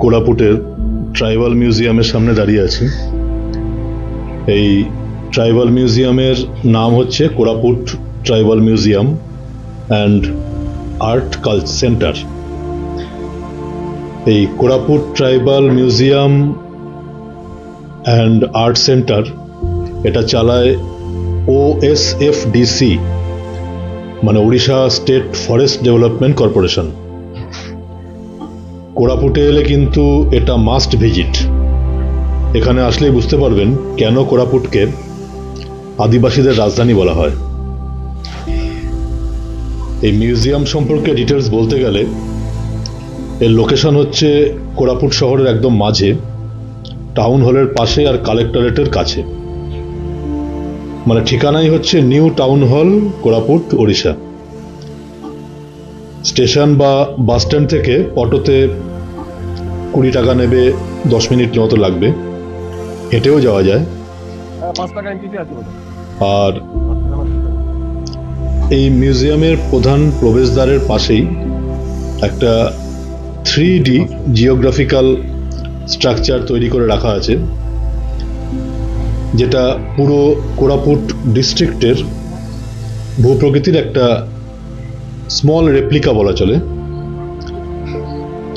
কোরাপুটের ট্রাইবাল মিউজিয়ামের সামনে দাঁড়িয়ে আছি। এই ট্রাইবাল মিউজিয়ামের নাম হচ্ছে Koraput tribal museum and art centre. এই Koraput tribal museum and art centre এটা চালায় OSFDC, মানে Odisha state forest development corporation. কোরাপুটে এলে কিন্তু এটা মাস্ট ভিজিট। এখানে আসলেই বুঝতে পারবেন কেন কোরাপুটকে আদিবাসীদের রাজধানী বলা হয়। এই মিউজিয়াম সম্পর্কে ডিটেলস বলতে গেলে এর লোকেশন হচ্ছে কোরাপুট শহরের একদম মাঝে, টাউন হলের পাশে আর কালেক্টরেটের কাছে। মানে ঠিকানাই হচ্ছে new town hall, Koraput, Odisha. Station বা বাস স্ট্যান্ড থেকে অটোতে 20 টাকা নেবে, 10 মিনিট মতো লাগবে। হেঁটেও যাওয়া যায়। 5 টাকা এন্ট্রি আছে বোধহয়। আর এই মিউজিয়ামের প্রধান প্রবেশদ্বারের পাশেই একটা 3D জিওগ্রাফিক্যাল স্ট্রাকচার তৈরি করে রাখা আছে, যেটা পুরো কোরাপুট ডিস্ট্রিক্টের ভূপ্রকৃতির একটা স্মল রেপ্লিকা বলা চলে।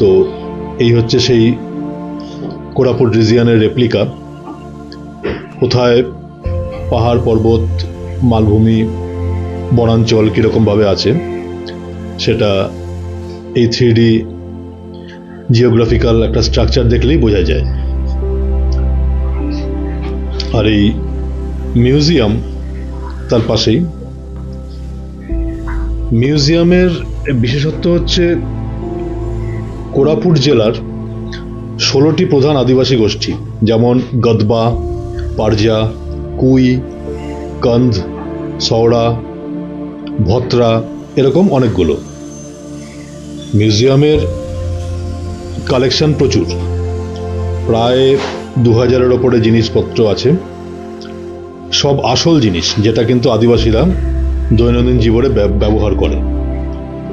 তো এই হচ্ছে সেই কোরাপুট রিজিয়নের রেপ্লিকা। কোথায় পাহাড় পর্বত, মালভূমি, বনাঞ্চল কীরকমভাবে আছে সেটা এই 3D জিওগ্রাফিক্যাল একটা স্ট্রাকচার দেখলেই বোঝা যায়। আর এই মিউজিয়াম তার পাশেই। মিউজিয়ামের বিশেষত্ব হচ্ছে কোরাপুট জেলার 16টি প্রধান আদিবাসী গোষ্ঠী, যেমন গদবা, পারজা, কুই, কন্ধ, সওড়া, ভত্রা, এরকম অনেকগুলো। মিউজিয়ামের কালেকশন প্রচুর, প্রায় 2000-এর ওপরে জিনিসপত্র আছে। সব আসল জিনিস, যেটা কিন্তু আদিবাসীরা দৈনন্দিন জীবনে ব্যবহার করে।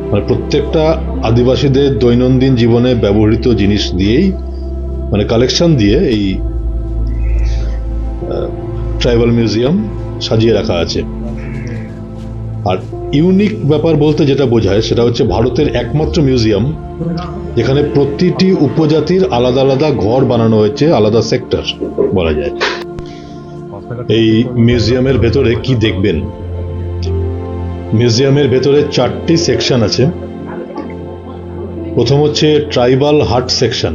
মানে প্রত্যেকটা আদিবাসীদের দৈনন্দিন জীবনে ব্যবহৃত জিনিস দিয়েই, মানে কালেকশন দিয়ে এই ট্রাইবাল মিউজিয়াম সাজিয়ে রাখা আছে। আর ইউনিক ব্যাপার বলতে যেটা বোঝায় সেটা হচ্ছে ভারতের একমাত্র মিউজিয়াম যেখানে প্রতিটি উপজাতির আলাদা আলাদা ঘর বানানো হয়েছে, আলাদা সেক্টর বলা যায়। এই মিউজিয়ামের ভেতরে কি দেখবেন? মিউজিয়ামের ভেতরে 4টি সেকশন আছে। প্রথম হচ্ছে ট্রাইবাল হাট সেকশন,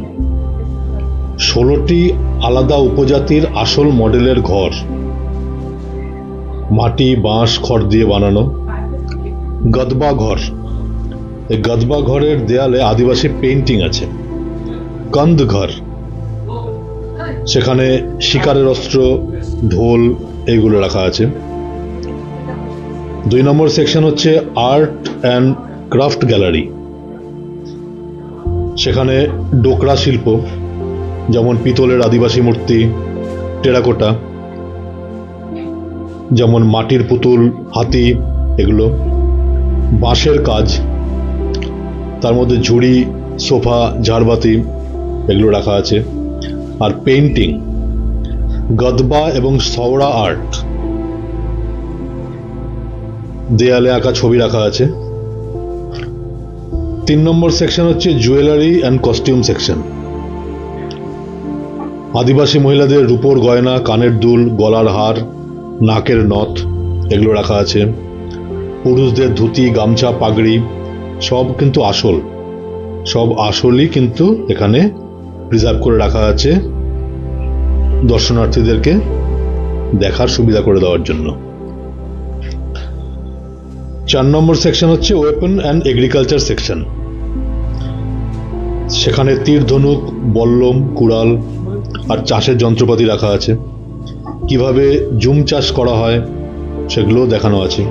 16টি আলাদা উপজাতির আসল মডেলের ঘর, মাটি, বাঁশ, খড় দিয়ে বানানো। গদবা ঘর, এই গদবা ঘরের দেয়ালে আদিবাসী পেইন্টিং আছে। কন্ধ ঘর, সেখানে শিকারের অস্ত্র, ঢোল, এইগুলো রাখা আছে। 2 নম্বর সেকশন হচ্ছে আর্ট অ্যান্ড ক্রাফট গ্যালারি, সেখানে ডোকরা শিল্প, যেমন পিতলের আদিবাসী মূর্তি, টেরাকোটা, যেমন মাটির পুতুল, হাতি, এগুলো। বাঁশের কাজ, তার মধ্যে ঝুড়ি, সোফা, ঝাড়বাতি, এগুলো রাখা আছে। আর পেইন্টিং, গদবা এবং সওড়া আর্ট, দেয়ালে আঁকা ছবি রাখা আছে। 3 নম্বর সেকশন হচ্ছে জুয়েলারি অ্যান্ড কস্টিউম সেকশন, আদিবাসী মহিলাদের রূপোর গয়না, কানের দুল, গলার হার, নাকের নথ, এগুলো রাখা আছে। পুরুষদের ধুতি, গামছা, পাগড়ি, সব কিন্তু আসল, সব আসলই কিন্তু এখানে প্রিজার্ভ করে রাখা আছে দর্শনার্থীদেরকে দেখার সুবিধা করে দেওয়ার জন্য। 4 নম্বর সেকশন হচ্ছে ওয়েপন অ্যান্ড এগ্রিকালচার সেকশন, সেখানে তীর, ধনুক, বল্লম, কুড়াল আর চাষের যন্ত্রপাতি রাখা আছে। কিভাবে জুম চাষ করা হয় সেগুলো দেখানো আছে।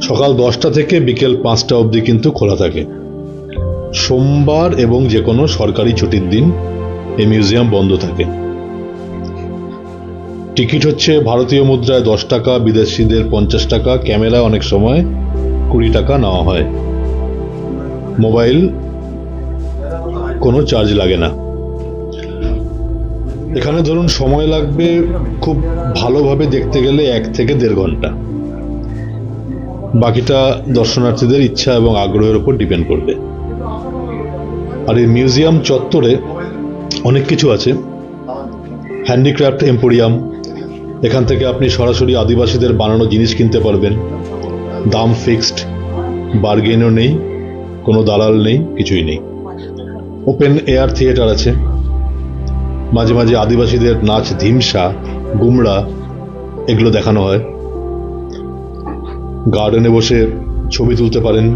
সকাল 10টা থেকে বিকেল 5টা অবধি কিন্তু খোলা থাকে। সোমবার এবং যে কোনো সরকারি ছুটির দিন এই মিউজিয়াম বন্ধ থাকে। টিকিট হচ্ছে ভারতীয় মুদ্রায় 10 টাকা, বিদেশিদের 50 টাকা, ক্যামেরা অনেক সময় 20 টাকা নেওয়া হয়। মোবাইল কোনো চার্জ লাগে না। এখানে ধরুন সময় লাগবে খুব ভালোভাবে দেখতে গেলে 1 থেকে 1.5 ঘন্টা। বাকিটা দর্শনার্থীদের ইচ্ছা এবং আগ্রহের উপর ডিপেন্ড করবে। আর এই মিউজিয়াম চত্বরে অনেক কিছু আছে। হ্যান্ডিক্রাফট এম্পোরিয়াম, এখান থেকে আপনি সরাসরি আদিবাসীদের বানানো জিনিস কিনতে পারবেন। দাম ফিক্সড, বার্গেনও নেই, কোনো দালাল নেই, কিছুই নেই। ওপেন এয়ার থিয়েটার আছে, মাঝে মাঝে আদিবাসীদের নাচ, ধিমসা, গুমড়া এগুলো দেখানো হয়। গার্ডেনে বসে ছবি তুলতে পারেন।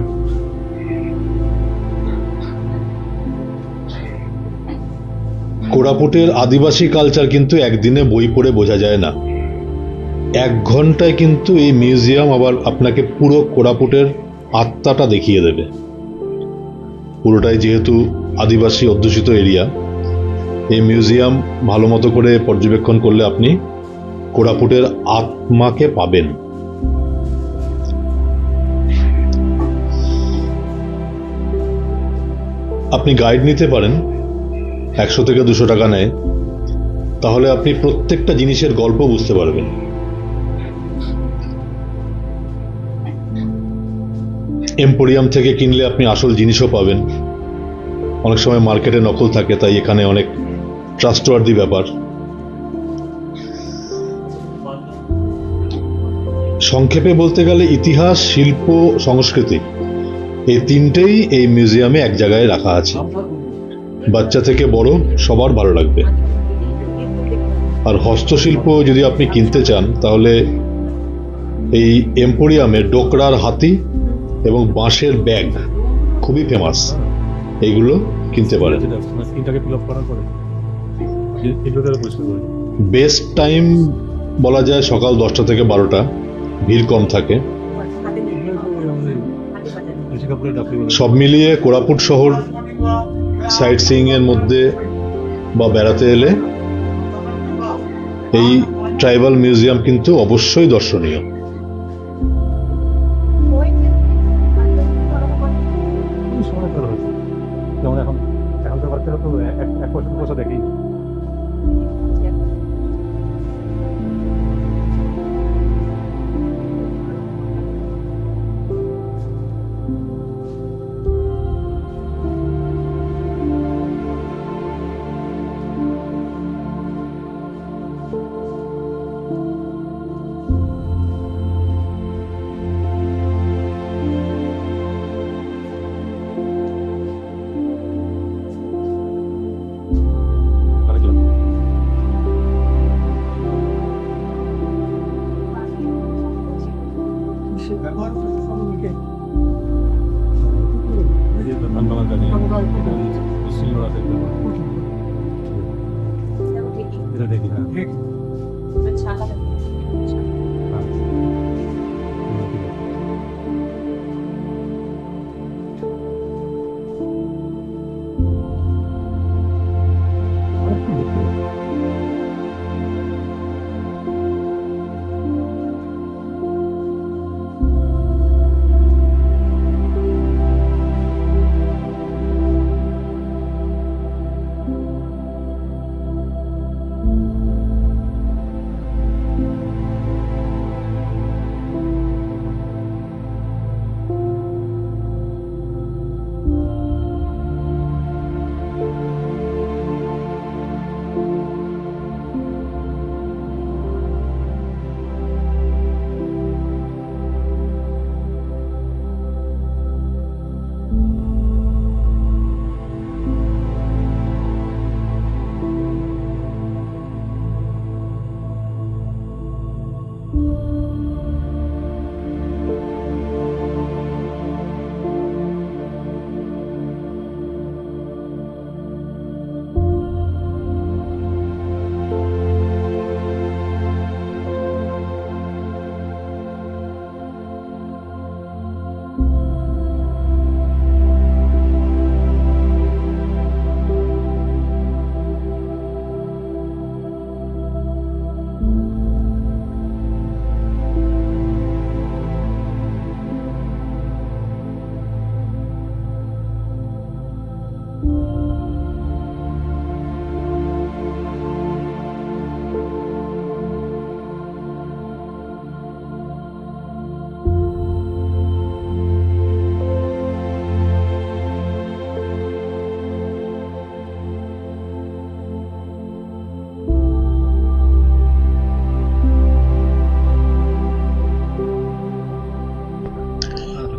কোরাপুটের আদিবাসী কালচার কিন্তু একদিনে বই পড়ে বোঝা যায় না। 1 ঘন্টায় কিন্তু এই মিউজিয়াম আবার আপনাকে পুরো কোরাপুটের আত্মাটা দেখিয়ে দেবে। পুরোটাই যেহেতু আদিবাসী অধ্যুষিত এরিয়া, এই মিউজিয়াম ভালো মতো করে পর্যবেক্ষণ করলে আপনি কোরাপুটের আত্মাকে পাবেন। আপনি গাইড নিতে পারেন, 100 থেকে 200 টাকা নেয়। তাহলে আপনি প্রত্যেকটা জিনিসের গল্প বুঝতে পারবেন। এম্পোরিয়াম থেকে কিনলে আপনি আসল জিনিসও পাবেন। অনেক সময় মার্কেটে নকল থাকে, তাই এখানে অনেক ট্রাস্টওয়ার্দি ব্যাপার। সংক্ষেপে বলতে গেলে ইতিহাস, শিল্প, সংস্কৃতি এই তিনটেই এই মিউজিয়ামে এক জায়গায় রাখা আছে। বাচ্চা থেকে বড় সবার ভালো লাগবে। আর হস্তশিল্প যদি আপনি কিনতে চান তাহলে এই এম্পোরিয়ামের ডোকরার হাতি এবং বাঁশের ব্যাগ খুবই ফেমাস, এইগুলো কিনতে পারেন। বেস্ট টাইম বলা যায় সকাল 10টা থেকে 12টা, ভিড় কম থাকে। সব মিলিয়ে কোরাপুট শহর সাইট সিইং এর মধ্যে বা বেড়াতে এলে এই ট্রাইবাল মিউজিয়াম কিন্তু অবশ্যই দর্শনীয়। যেমন এখন এখনকার বাচ্চারা তো এক পয়সা দেখি।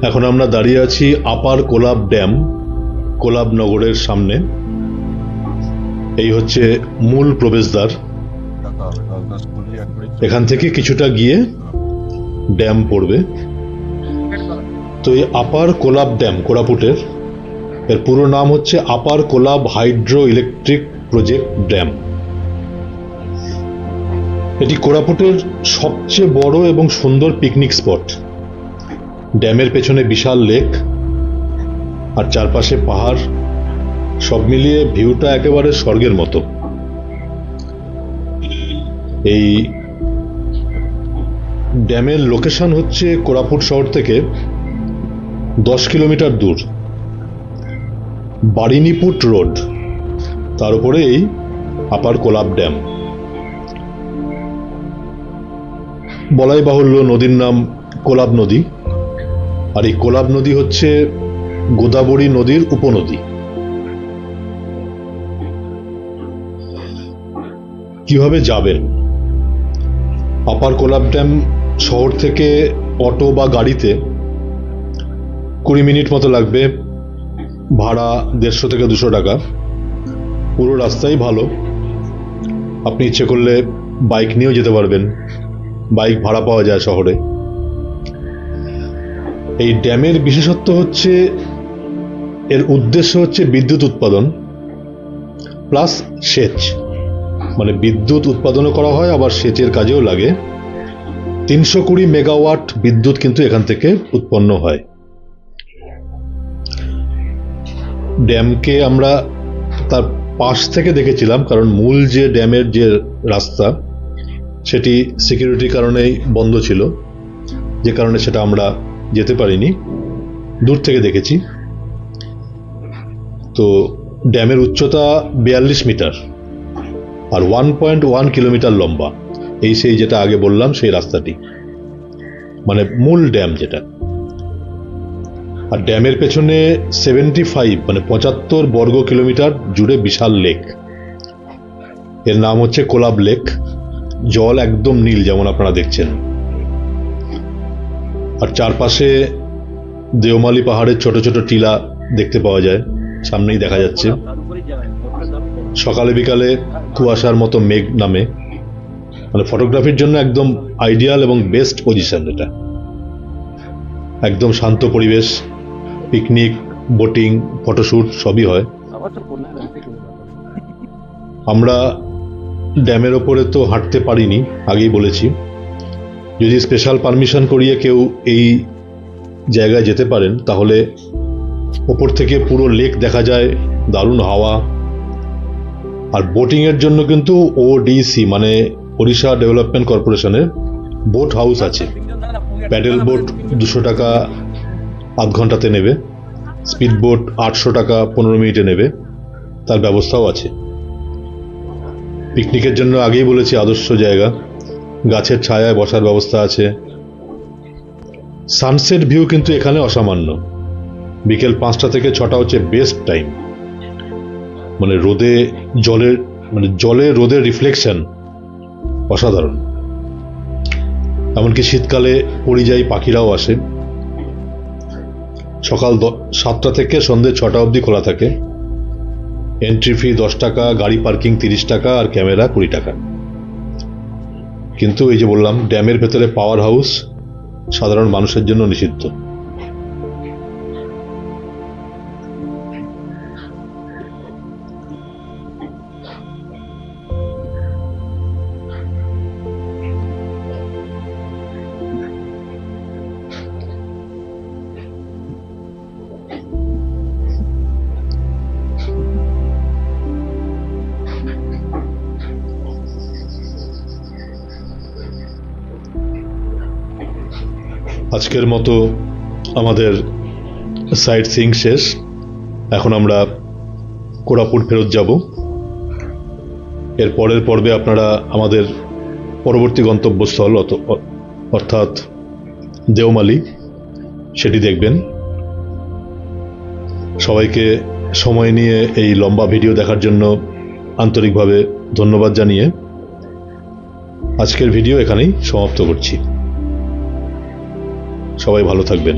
এখন আমরা দাঁড়িয়ে আছি আপার কোলাব ড্যাম, কোলাব নগরের সামনে। এই হচ্ছে মূল প্রবেশদ্বার। এখান থেকে কিছুটা গিয়ে ড্যাম পড়বে। তো এই আপার কোলাব ড্যাম কোরাপুটের, এর পুরো নাম হচ্ছে upper Kolab hydro electric project dam. এটি কোরাপুটের সবচেয়ে বড় এবং সুন্দর পিকনিক স্পট। ড্যামের পেছনে বিশাল লেক আর চারপাশে পাহাড়, সব মিলিয়ে ভিউটা একেবারে স্বর্গের মতো। এই ড্যামের লোকেশন হচ্ছে কোরাপুট শহর থেকে 10 কিলোমিটার দূর, বারিনীপুট রোড, তার উপরে এই আপার কোলাব ড্যাম। বলাই বাহুল্য নদীর নাম কোলাব নদী, আর এই কোলাব নদী হচ্ছে গোদাবরী নদীর উপনদী। কিভাবে যাবেন? আপার কোলাব ড্যাম শহর থেকে অটো বা গাড়িতে 20 মিনিট মতো লাগবে, ভাড়া 150 থেকে 200 টাকা। পুরো রাস্তাই ভালো, আপনি ইচ্ছে করলে বাইক নিয়েও যেতে পারবেন, বাইক ভাড়া পাওয়া যায় শহরে। এই ড্যামের বিশেষত্ব হচ্ছে, এর উদ্দেশ্য হচ্ছে বিদ্যুৎ উৎপাদন প্লাস সেচ, মানে বিদ্যুৎ উৎপাদনও করা হয় আবার সেচের কাজেও লাগে। 320 মেগাওয়াট বিদ্যুৎ কিন্তু এখান থেকে উৎপন্ন হয়। ড্যামকে আমরা তার পাশ থেকে দেখেছিলাম, কারণ মূল যে ড্যামের যে রাস্তা সেটি সিকিউরিটির কারণেই বন্ধ ছিল, যে কারণে সেটা আমরা যেতে পারিনি, দূর থেকে দেখেছি। তো ড্যামের উচ্চতা 42 মিটার আর 1.1 কিলোমিটার লম্বা। এই সেই যেটা আগে বললাম সেই রাস্তাটি, মানে মূল ড্যাম যেটা। আর ড্যামের পেছনে 75 মানে 75 বর্গ কিলোমিটার জুড়ে বিশাল লেক। এর নাম হচ্ছে কোলাব লেক। জল একদম নীল, যেমন আপনারা দেখছেন। আর চারপাশে দেওমালি পাহাড়ের ছোট ছোট টিলা দেখতে পাওয়া যায়, সামনেই দেখা যাচ্ছে। সকালে বিকালে কুয়াশার মতো মেঘ নামে, মানে ফটোগ্রাফির জন্য একদম আইডিয়াল এবং বেস্ট পজিশন এটা। একদম শান্ত পরিবেশ, পিকনিক, বোটিং, ফটোশ্যুট সবই হয়। আমরা ড্যামের ওপরে তো হাঁটতে পারিনি, আগেই বলেছি। যদি স্পেশাল পারমিশন করিয়ে কেউ এই জায়গায় যেতে পারেন, তাহলে ওপর থেকে পুরো লেক দেখা যায়, দারুণ হাওয়া। আর বোটিংয়ের জন্য কিন্তু ওডিসি মানে ওড়িশা ডেভেলপমেন্ট কর্পোরেশনের বোট হাউস আছে। প্যাডেল বোট 200 টাকা আধ ঘন্টাতে নেবে, স্পিড বোট 800 টাকা 15 মিনিটে নেবে, তার ব্যবস্থাও আছে। পিকনিকের জন্য আগেই বলেছি আদর্শ জায়গা, গাছের ছায়ায় বসার ব্যবস্থা আছে। সানসেট ভিউ কিন্তু এখানে অসামান্য। বিকেল 5টা থেকে 6টা হচ্ছে বেস্ট টাইম, মানে রোদে জলের, মানে জলে রোদের রিফ্লেকশন অসাধারণ। এমনকি শীতকালে পরিযায়ী পাখিরাও আসে। সকাল 7টা থেকে সন্ধ্যে 6টা অবধি খোলা থাকে। এন্ট্রি ফি 10 টাকা, গাড়ি পার্কিং 30 টাকা, আর ক্যামেরা 20 টাকা। কিন্তু এই যে বললাম, ড্যামের ভেতরে পাওয়ার হাউস সাধারণ মানুষের জন্য নিষিদ্ধ। আজকের মতো আমাদের সাইট সিইং শেষ। এখন আমরা কোরাপুট ফেরত যাব। এর পরের পর্বে আপনারা আমাদের পরবর্তী গন্তব্যস্থল অর্থাৎ দেওমালি সেটি দেখবেন। সবাইকে সময় নিয়ে এই লম্বা ভিডিও দেখার জন্য আন্তরিকভাবে ধন্যবাদ জানিয়ে আজকের ভিডিও এখানেই সমাপ্ত করছি। সবাই ভালো থাকবেন।